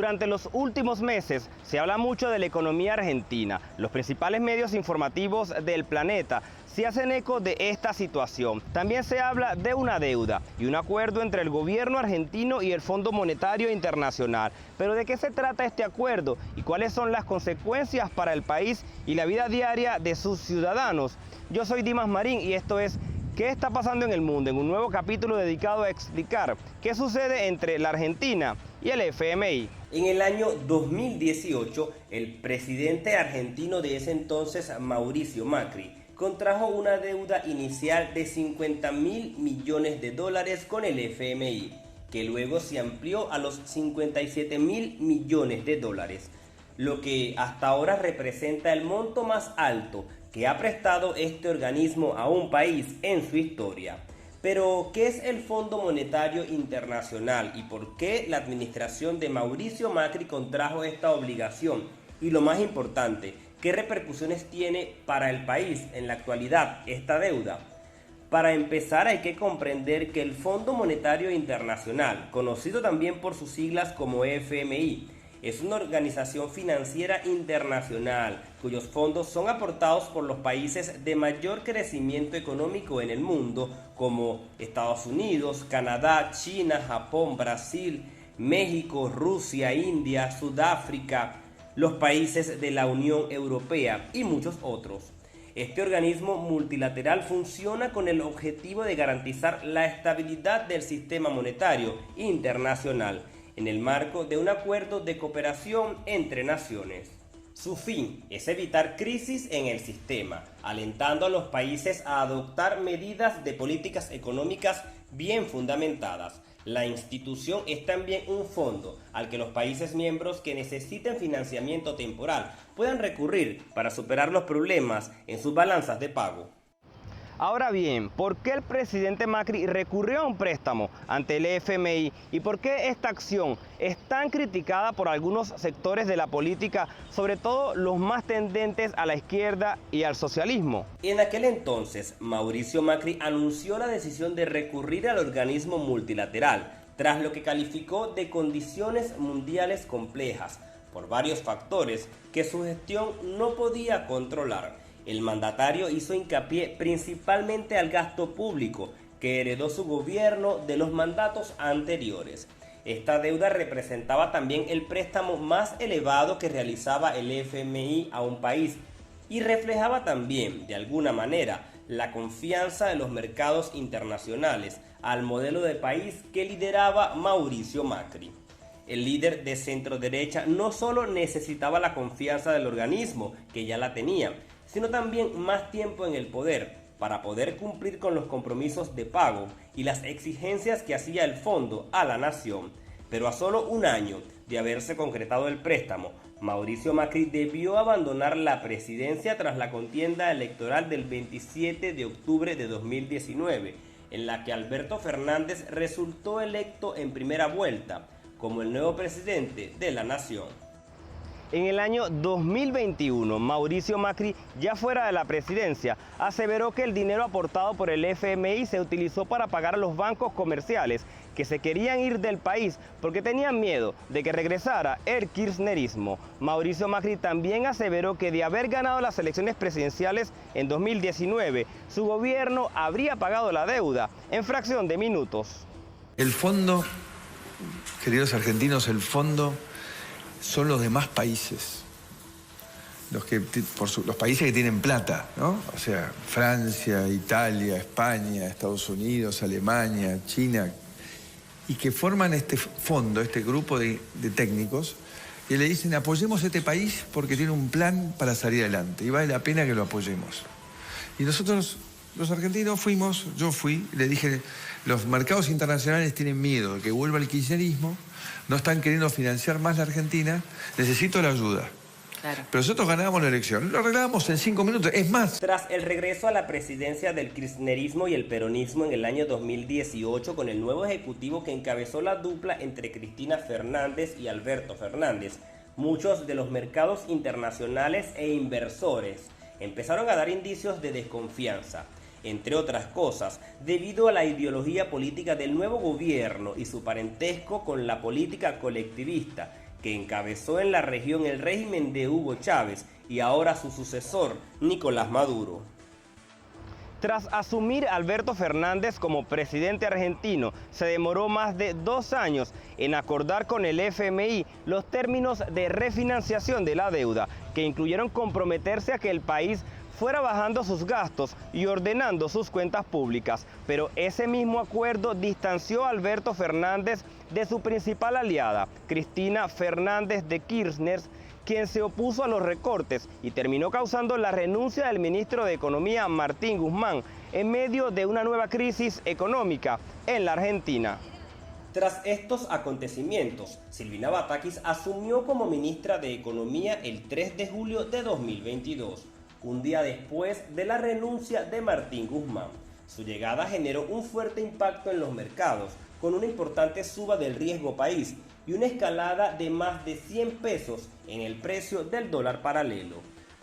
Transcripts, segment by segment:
Durante los últimos meses se habla mucho de la economía argentina. Los principales medios informativos del planeta se hacen eco de esta situación. También se habla de una deuda y un acuerdo entre el gobierno argentino y el Fondo Monetario Internacional. Pero ¿de qué se trata este acuerdo y cuáles son las consecuencias para el país y la vida diaria de sus ciudadanos? Yo soy Dimas Marín y esto es ¿Qué está pasando en el mundo?, en un nuevo capítulo dedicado a explicar qué sucede entre la Argentina y el FMI. En el año 2018, el presidente argentino de ese entonces, Mauricio Macri, contrajo una deuda inicial de 50.000 millones de dólares con el FMI, que luego se amplió a los 57.000 millones de dólares, lo que hasta ahora representa el monto más alto que ha prestado este organismo a un país en su historia. Pero, ¿qué es el Fondo Monetario Internacional y por qué la administración de Mauricio Macri contrajo esta obligación? Y lo más importante, ¿qué repercusiones tiene para el país en la actualidad esta deuda? Para empezar, hay que comprender que el Fondo Monetario Internacional, conocido también por sus siglas como FMI, es una organización financiera internacional cuyos fondos son aportados por los países de mayor crecimiento económico en el mundo, como Estados Unidos, Canadá, China, Japón, Brasil, México, Rusia, India, Sudáfrica, los países de la Unión Europea y muchos otros. Este organismo multilateral funciona con el objetivo de garantizar la estabilidad del sistema monetario internacional en el marco de un acuerdo de cooperación entre naciones. Su fin es evitar crisis en el sistema, alentando a los países a adoptar medidas de políticas económicas bien fundamentadas. La institución es también un fondo al que los países miembros que necesiten financiamiento temporal puedan recurrir para superar los problemas en sus balanzas de pago. Ahora bien, ¿por qué el presidente Macri recurrió a un préstamo ante el FMI y por qué esta acción es tan criticada por algunos sectores de la política, sobre todo los más tendentes a la izquierda y al socialismo? En aquel entonces, Mauricio Macri anunció la decisión de recurrir al organismo multilateral, tras lo que calificó de condiciones mundiales complejas, por varios factores que su gestión no podía controlar. El mandatario hizo hincapié principalmente al gasto público que heredó su gobierno de los mandatos anteriores. Esta deuda representaba también el préstamo más elevado que realizaba el FMI a un país y reflejaba también, de alguna manera, la confianza de los mercados internacionales al modelo de país que lideraba Mauricio Macri. El líder de centro-derecha no solo necesitaba la confianza del organismo, que ya la tenía, sino también más tiempo en el poder para poder cumplir con los compromisos de pago y las exigencias que hacía el fondo a la nación. Pero a solo un año de haberse concretado el préstamo, Mauricio Macri debió abandonar la presidencia tras la contienda electoral del 27 de octubre de 2019, en la que Alberto Fernández resultó electo en primera vuelta como el nuevo presidente de la nación. En el año 2021, Mauricio Macri, ya fuera de la presidencia, aseveró que el dinero aportado por el FMI se utilizó para pagar a los bancos comerciales que se querían ir del país porque tenían miedo de que regresara el kirchnerismo. Mauricio Macri también aseveró que de haber ganado las elecciones presidenciales en 2019, su gobierno habría pagado la deuda en fracción de minutos. El fondo, queridos argentinos, el fondo son los demás países, los países que tienen plata, ¿no? O sea, Francia, Italia, España, Estados Unidos, Alemania, China, y que forman este fondo, este grupo de técnicos, y le dicen, apoyemos a este país porque tiene un plan para salir adelante, y vale la pena que lo apoyemos. Y nosotros, los argentinos, yo fui, le dije, los mercados internacionales tienen miedo de que vuelva el kirchnerismo, no están queriendo financiar más la Argentina, necesito la ayuda. Claro. Pero nosotros ganábamos la elección, lo arreglábamos en 5 minutos, es más. Tras el regreso a la presidencia del kirchnerismo y el peronismo en el año 2018 con el nuevo ejecutivo que encabezó la dupla entre Cristina Fernández y Alberto Fernández, muchos de los mercados internacionales e inversores empezaron a dar indicios de desconfianza. Entre otras cosas, debido a la ideología política del nuevo gobierno y su parentesco con la política colectivista, que encabezó en la región el régimen de Hugo Chávez y ahora su sucesor, Nicolás Maduro. Tras asumir Alberto Fernández como presidente argentino, se demoró más de 2 años en acordar con el FMI los términos de refinanciación de la deuda, que incluyeron comprometerse a que el país fuera bajando sus gastos y ordenando sus cuentas públicas. Pero ese mismo acuerdo distanció a Alberto Fernández de su principal aliada, Cristina Fernández de Kirchner, quien se opuso a los recortes y terminó causando la renuncia del ministro de Economía Martín Guzmán en medio de una nueva crisis económica en la Argentina. Tras estos acontecimientos, Silvina Batakis asumió como ministra de Economía el 3 de julio de 2022, un día después de la renuncia de Martín Guzmán. Su llegada generó un fuerte impacto en los mercados, con una importante suba del riesgo país y una escalada de más de 100 pesos en el precio del dólar paralelo.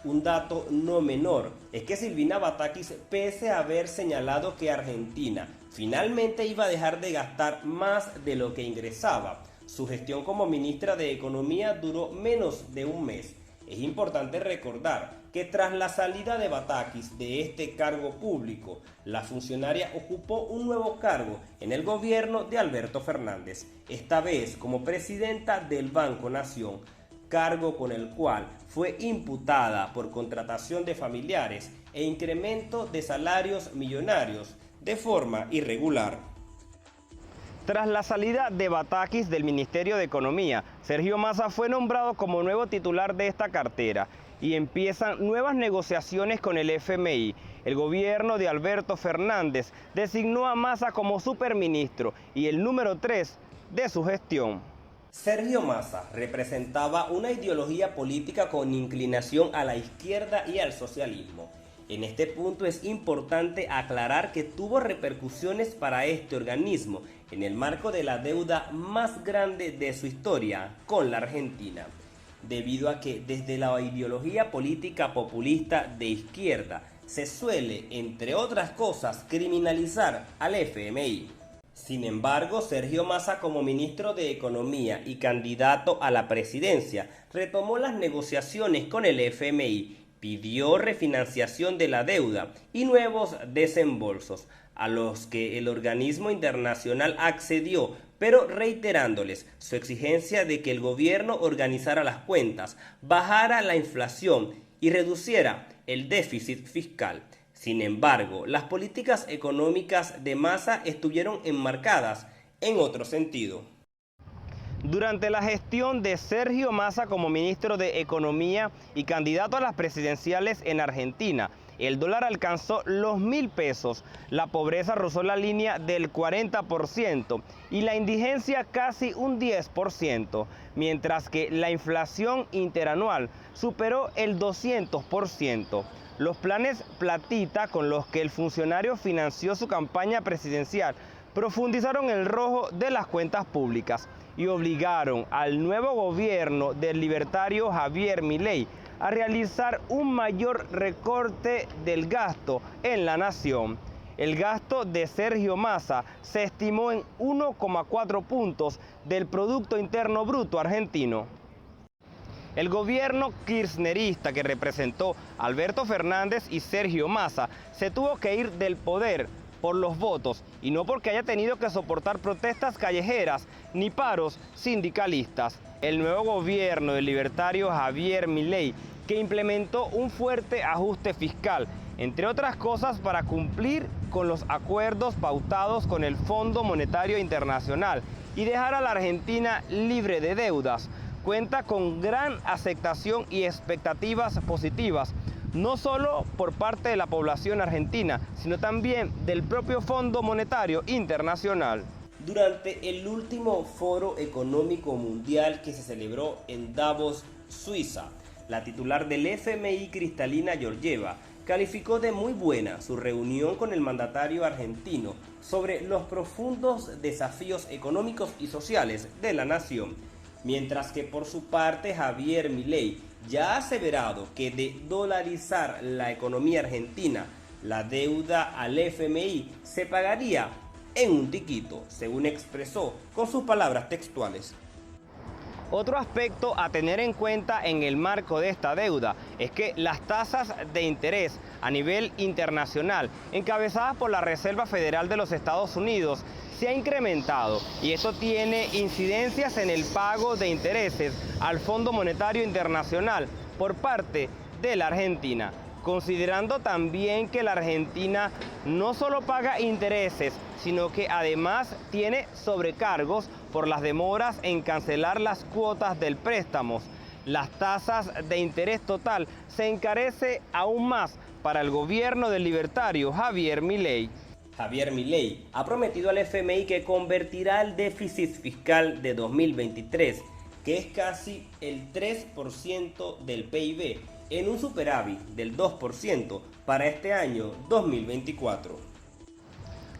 Un dato no menor es que Silvina Batakis, pese a haber señalado que Argentina finalmente iba a dejar de gastar más de lo que ingresaba, su gestión como ministra de Economía duró menos de un mes. Es importante recordar que tras la salida de Batakis de este cargo público, la funcionaria ocupó un nuevo cargo en el gobierno de Alberto Fernández, esta vez como presidenta del Banco Nación, cargo con el cual fue imputada por contratación de familiares e incremento de salarios millonarios de forma irregular. Tras la salida de Batakis del Ministerio de Economía, Sergio Massa fue nombrado como nuevo titular de esta cartera y empiezan nuevas negociaciones con el FMI. El gobierno de Alberto Fernández designó a Massa como superministro y el número 3 de su gestión. Sergio Massa representaba una ideología política con inclinación a la izquierda y al socialismo. En este punto es importante aclarar que tuvo repercusiones para este organismo en el marco de la deuda más grande de su historia con la Argentina, debido a que desde la ideología política populista de izquierda se suele, entre otras cosas, criminalizar al FMI. Sin embargo, Sergio Massa, como ministro de Economía y candidato a la presidencia, retomó las negociaciones con el FMI, pidió refinanciación de la deuda y nuevos desembolsos, a los que el organismo internacional accedió, pero reiterándoles su exigencia de que el gobierno organizara las cuentas, bajara la inflación y reduciera el déficit fiscal. Sin embargo, las políticas económicas de Massa estuvieron enmarcadas en otro sentido. Durante la gestión de Sergio Massa como ministro de Economía y candidato a las presidenciales en Argentina, el dólar alcanzó los 1.000 pesos, la pobreza rozó la línea del 40% y la indigencia casi un 10%, mientras que la inflación interanual superó el 200%. Los planes platita con los que el funcionario financió su campaña presidencial profundizaron el rojo de las cuentas públicas y obligaron al nuevo gobierno del libertario Javier Milei a realizar un mayor recorte del gasto en la nación. El gasto de Sergio Massa se estimó en 1,4 puntos del Producto Interno Bruto argentino. El gobierno kirchnerista que representó Alberto Fernández y Sergio Massa se tuvo que ir del poder por los votos y no porque haya tenido que soportar protestas callejeras ni paros sindicalistas. El nuevo gobierno del libertario Javier Milei, que implementó un fuerte ajuste fiscal, entre otras cosas para cumplir con los acuerdos pautados con el Fondo Monetario Internacional y dejar a la Argentina libre de deudas, cuenta con gran aceptación y expectativas positivas, no solo por parte de la población argentina, sino también del propio Fondo Monetario Internacional. Durante el último Foro Económico Mundial que se celebró en Davos, Suiza, la titular del FMI, Kristalina Georgieva, calificó de muy buena su reunión con el mandatario argentino sobre los profundos desafíos económicos y sociales de la nación, mientras que por su parte Javier Milei ya ha aseverado que de dolarizar la economía argentina, la deuda al FMI se pagaría en un tiquito, según expresó con sus palabras textuales. Otro aspecto a tener en cuenta en el marco de esta deuda es que las tasas de interés a nivel internacional, encabezadas por la Reserva Federal de los Estados Unidos, se ha incrementado y esto tiene incidencias en el pago de intereses al Fondo Monetario Internacional por parte de la Argentina, considerando también que la Argentina no solo paga intereses, sino que además tiene sobrecargos por las demoras en cancelar las cuotas del préstamo. Las tasas de interés total se encarece aún más para el gobierno del libertario Javier Milei. Javier Milei ha prometido al FMI que convertirá el déficit fiscal de 2023, que es casi el 3% del PIB, en un superávit del 2% para este año 2024.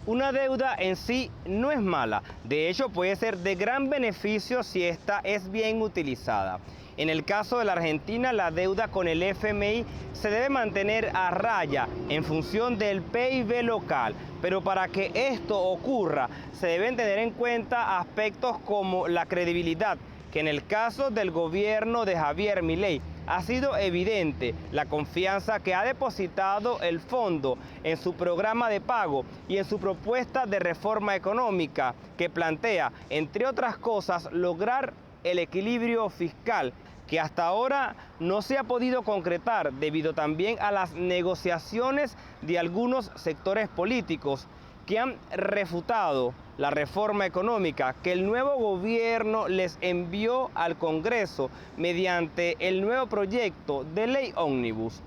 Una deuda en sí no es mala, de hecho puede ser de gran beneficio si esta es bien utilizada. En el caso de la Argentina, la deuda con el FMI se debe mantener a raya en función del PIB local, pero para que esto ocurra se deben tener en cuenta aspectos como la credibilidad, que en el caso del gobierno de Javier Milei ha sido evidente la confianza que ha depositado el fondo en su programa de pago y en su propuesta de reforma económica que plantea, entre otras cosas, lograr el equilibrio fiscal que hasta ahora no se ha podido concretar debido también a las negociaciones de algunos sectores políticos que han refutado la reforma económica que el nuevo gobierno les envió al Congreso mediante el nuevo proyecto de ley ómnibus.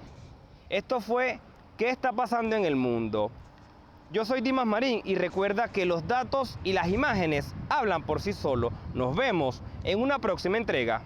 Esto fue ¿Qué está pasando en el mundo? Yo soy Dimas Marín y recuerda que los datos y las imágenes hablan por sí solos. Nos vemos en una próxima entrega.